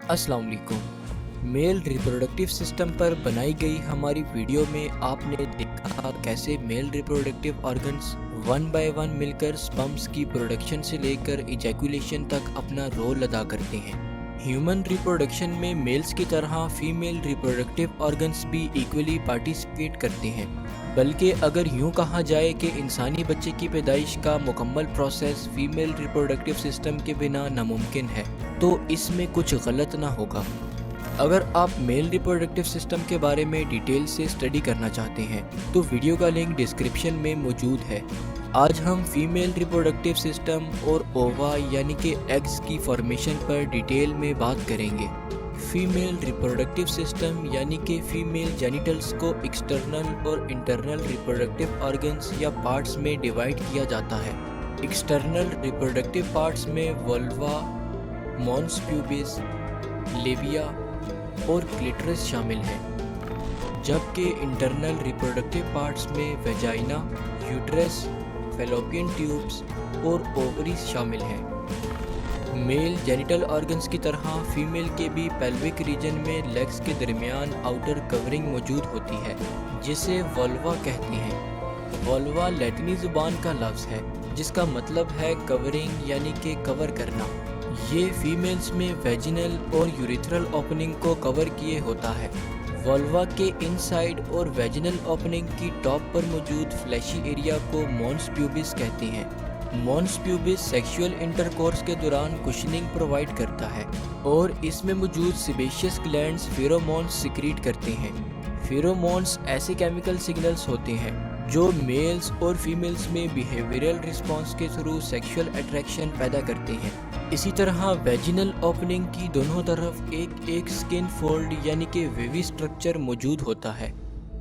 अस्सलाम वालेकुम। Male reproductive system पर बनाई गई हमारी वीडियो में आपने देखा कैसे male reproductive organs one by one मिलकर स्पर्म्स की प्रोडक्शन से लेकर इजैकुलेशन तक अपना रोल अदा करते हैं। ह्यूमन रिप्रोडक्शन में मेल्स की तरह फीमेल रिप्रोडक्टिव ऑर्गन्स भी इक्वली पार्टिसिपेट करते हैं, बल्कि अगर यूँ कहा जाए कि इंसानी बच्चे की पैदाइश का मुकम्मल प्रोसेस फीमेल रिप्रोडक्टिव सिस्टम के बिना नामुमकिन है, तो इसमें कुछ गलत ना होगा। अगर आप मेल रिप्रोडक्टिव सिस्टम के बारे में डिटेल से स्टडी करना चाहते हैं तो वीडियो का लिंक डिस्क्रिप्शन में मौजूद है। आज हम फीमेल रिप्रोडक्टिव सिस्टम और ओवा यानी कि एग्स की फॉर्मेशन पर डिटेल में बात करेंगे। फीमेल रिप्रोडक्टिव सिस्टम यानी कि फीमेल जेनिटल्स को एक्सटर्नल और इंटरनल रिप्रोडक्टिव ऑर्गन्स या पार्ट्स में डिवाइड किया जाता है। एक्सटर्नल रिप्रोडक्टिव पार्ट्स में वल्वा, मॉन्स प्यूबिस, लेबिया और क्लिटरस शामिल हैं, जबकि इंटरनल रिप्रोडक्टिव पार्ट्स में वेजाइना, यूट्रस, फैलोपियन ट्यूब्स और ओवरीज शामिल हैं। मेल जेनिटल ऑर्गन्स की तरह फीमेल के भी पेल्विक रीजन में लेग्स के दरमियान आउटर कवरिंग मौजूद होती है, जिसे वल्वा कहते हैं। वल्वा लैटिनी ज़ुबान का लफ्ज़ है जिसका मतलब है कवरिंग यानी कि कवर करना। ये फीमेल्स में वेजिनल और यूरिथ्रल ओपनिंग को कवर किए होता है। वल्वा के इनसाइड और वेजिनल ओपनिंग की टॉप पर मौजूद फ्लैशी एरिया को मॉन्स प्यूबिस कहते हैं। मॉन्स प्यूबिस सेक्सुअल इंटरकोर्स के दौरान कुशनिंग प्रोवाइड करता है और इसमें मौजूद सेबेशियस ग्लैंड्स फेरोमोन्स सिक्रीट करते हैं। फेरोमोन्स ऐसे केमिकल सिग्नल्स होते हैं जो मेल्स और फीमेल्स में बिहेवियरल रिस्पॉन्स के थ्रू सेक्सुअल अट्रैक्शन पैदा करते हैं। इसी तरह वेजिनल ओपनिंग की दोनों तरफ एक स्किन फोल्ड यानी कि वेवी स्ट्रक्चर मौजूद होता है।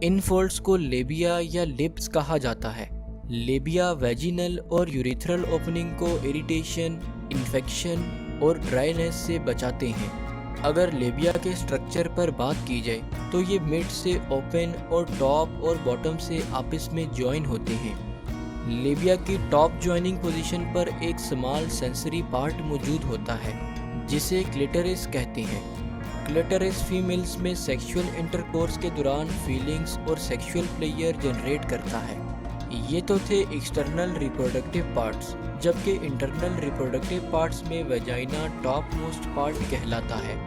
इन फोल्ड्स को लेबिया या लिप्स कहा जाता है। लेबिया वेजिनल और यूरिथ्रल ओपनिंग को इरिटेशन, इन्फेक्शन और ड्राइनेस से बचाते हैं। अगर लेबिया के स्ट्रक्चर पर बात की जाए तो ये मिड से ओपन और टॉप और बॉटम से आपस में ज्वाइन होते हैं। लेबिया की टॉप ज्वाइनिंग पोजीशन पर एक स्मॉल सेंसरी पार्ट मौजूद होता है जिसे क्लिटरिस कहते हैं। क्लिटरिस फीमेल्स में सेक्सुअल इंटरकोर्स के दौरान फीलिंग्स और सेक्सुअल प्लेयर जनरेट करता है। ये तो थे एक्सटर्नल रिप्रोडक्टिव पार्ट्स, जबकि इंटरनल रिप्रोडक्टिव पार्ट्स में वेजाइना टॉप मोस्ट पार्ट कहलाता है।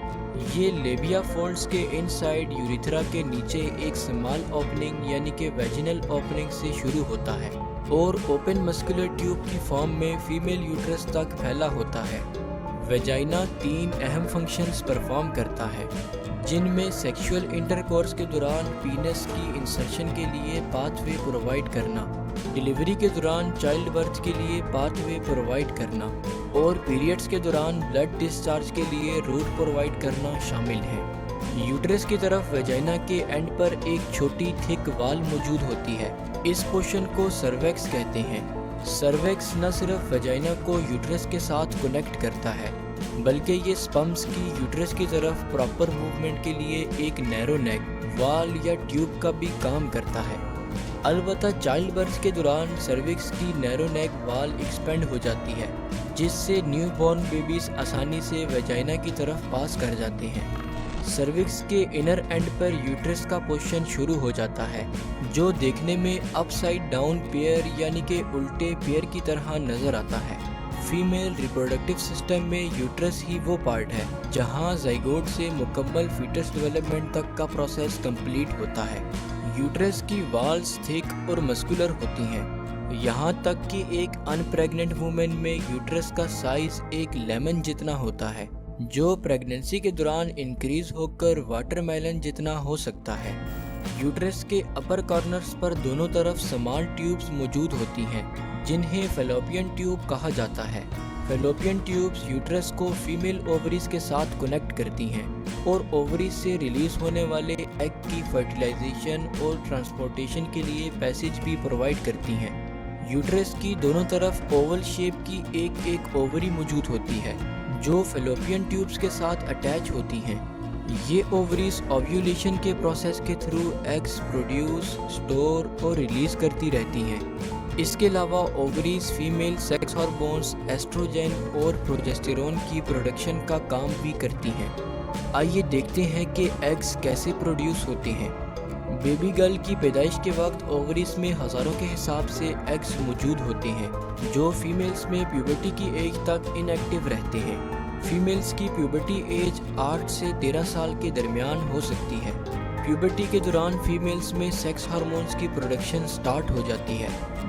ये लेबिया फोल्ड्स के इनसाइड यूरिथ्रा के नीचे एक स्मॉल ओपनिंग यानी कि वेजिनल ओपनिंग से शुरू होता है और ओपन मस्कुलर ट्यूब की फॉर्म में फीमेल यूट्रस तक फैला होता है। वेजाइना 3 अहम फंक्शंस परफॉर्म करता है, जिनमें सेक्सुअल इंटरकोर्स के दौरान पीनस की इंसर्शन के लिए पाथवे प्रोवाइड करना, डिलीवरी के दौरान चाइल्ड बर्थ के लिए पाथवे प्रोवाइड करना और पीरियड्स के दौरान ब्लड डिस्चार्ज के लिए रूट प्रोवाइड करना शामिल है। यूट्रस की तरफ वेजाइना के एंड पर एक छोटी थिक वाल मौजूद होती है। इस पोर्शन को सर्वेक्स कहते हैं। सर्वेक्स न सिर्फ वेजाइना को यूट्रस के साथ कनेक्ट करता है, बल्कि ये स्पर्म्स की यूट्रस की तरफ प्रॉपर मूवमेंट के लिए एक नैरो नेक वाल या ट्यूब का भी काम करता है। अलबत्ता चाइल्ड बर्थ के दौरान सर्विक्स की नैरो नेक वाल एक्सपेंड हो जाती है, जिससे न्यूबॉर्न बेबीज आसानी से वेजाइना की तरफ पास कर जाते हैं। सर्विक्स के इनर एंड पर यूट्रस का पोर्शन शुरू हो जाता है, जो देखने में अपसाइड डाउन पेयर यानी कि उल्टे पेयर की तरह नजर आता है। फीमेल रिप्रोडक्टिव सिस्टम में यूट्रस ही वो पार्ट है जहां जाइगोट से मुकम्मल फीटस डेवलपमेंट तक का प्रोसेस कंप्लीट होता है। यूट्रस की वॉल्स थिक और मस्कुलर होती हैं, यहाँ तक कि एक अनप्रेग्नेंट वुमेन में यूट्रस का साइज एक लेमन जितना होता है, जो प्रेगनेंसी के दौरान इंक्रीज होकर वाटरमेलन जितना हो सकता है। यूट्रस के अपर कॉर्नर्स पर दोनों तरफ स्मॉल ट्यूब्स मौजूद होती हैं, जिन्हें फैलोपियन ट्यूब कहा जाता है। फैलोपियन ट्यूब्स यूट्रस को फीमेल ओवरीज के साथ कनेक्ट करती हैं और ओवरीज से रिलीज होने वाले एग की फर्टिलाइजेशन और ट्रांसपोर्टेशन के लिए पैसेज भी प्रोवाइड करती हैं। यूट्रस की दोनों तरफ ओवल शेप की एक ओवरी मौजूद होती है, जो फैलोपियन ट्यूब्स के साथ अटैच होती हैं। ये ओवरीज ओव्यूलेशन के प्रोसेस के थ्रू एग्स प्रोड्यूस, स्टोर और रिलीज करती रहती हैं। इसके अलावा ovaries female sex hormones oestrogen और प्रोजेस्टेरोन की प्रोडक्शन का काम भी करती हैं। आइए देखते हैं कि एग्स कैसे प्रोड्यूस होते हैं। बेबी गर्ल की पैदाइश के वक्त ओवरीज में हज़ारों के हिसाब से एग्स मौजूद होते हैं जो फीमेल्स में प्यूबर्टी की एज तक इनएक्टिव रहते हैं। फीमेल्स की प्यूबर्टी एज 8 से 13 साल के दरमियान हो सकती है। प्यूबर्टी के दौरान फीमेल्स में सेक्स हार्मोन्स की प्रोडक्शन स्टार्ट हो जाती है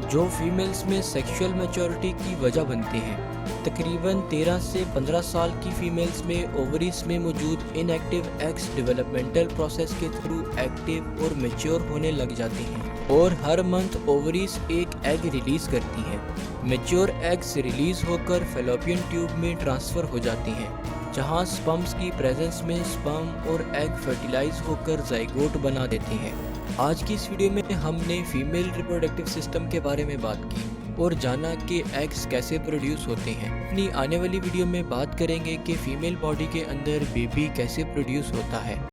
जो फीमेल्स में सेक्सुअल मैच्योरिटी की वजह बनते हैं। तकरीबन 13 से 15 साल की फीमेल्स में ओवरीज में मौजूद इनएक्टिव एग्स डेवलपमेंटल प्रोसेस के थ्रू एक्टिव और मैच्योर होने लग जाते हैं और हर मंथ ओवरीज एक एग रिलीज करती हैं। मैच्योर एग्स रिलीज होकर फैलोपियन ट्यूब में ट्रांसफ़र हो जाती हैं जहां स्पर्म्स की प्रेजेंस में स्पर्म और एग फर्टिलाइज होकर जाइगोट बना देते हैं। आज की इस वीडियो में हमने फीमेल रिप्रोडक्टिव सिस्टम के बारे में बात की और जाना कि एग्स कैसे प्रोड्यूस होते हैं। अपनी आने वाली वीडियो में बात करेंगे कि फीमेल बॉडी के अंदर बेबी कैसे प्रोड्यूस होता है।